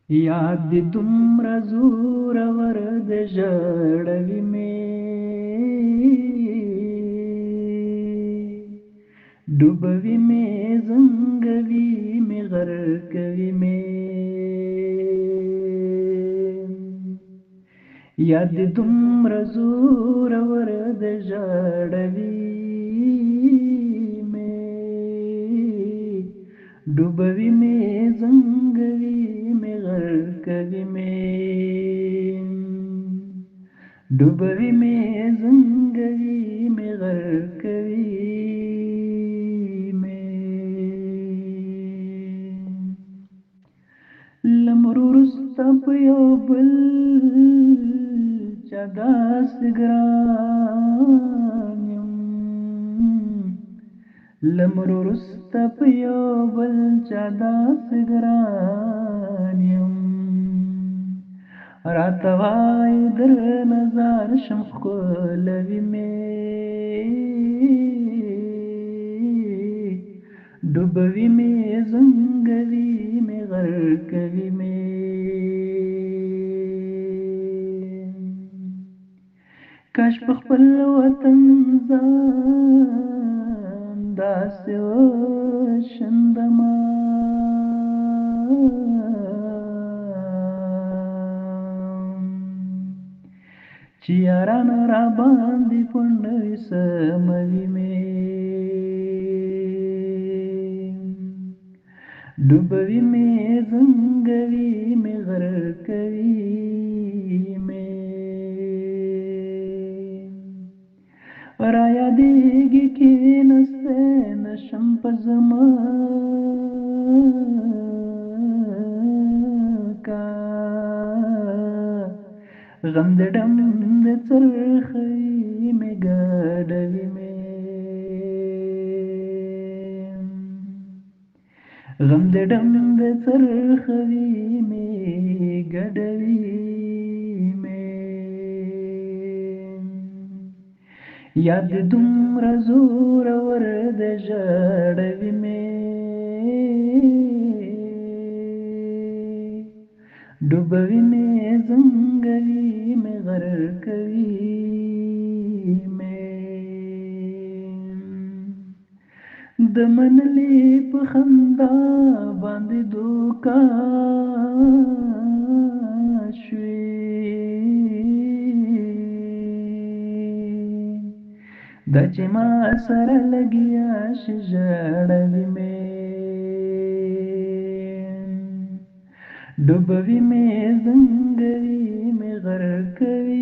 याद दې دومره زورور د ژړوي مې ډوبوي مې زنګوي مې غرقوي مې याद दې دومره زورور د ژړوي مې ډوبوي مې زنګوي مې غرقوي مې ډوبوي مې زنګوي مې غرقوي مې لمر وروسته په یو بل چا داسې ګران یم لمر وروسته په یو بل چا داسې ګران یم راته وایي در نظر شم ښکلوي مې ډوبوي مې زنګوي مې غرقوي مې کاش په خپل وطن ځان داسې وشندمه چې یاران راباندې پونډوي سموي مې ډوبوي مې زنګوي مې غرقوي مې رايادېږي کښېنستی نشم په ځمکه غم د ډم د څرخوي مې ګډوي مې غم د ډم د څرخوي مې ګډوي مې याद दې دومره زورور د ژړوي مې ډوبوي مې زنګوي مې غرقوي مې د منلې په خندا باندې دوکه شوې دا چې ما سره لګیا شي ژړوي مې ډوبوي مې زنګوي مې غرقوي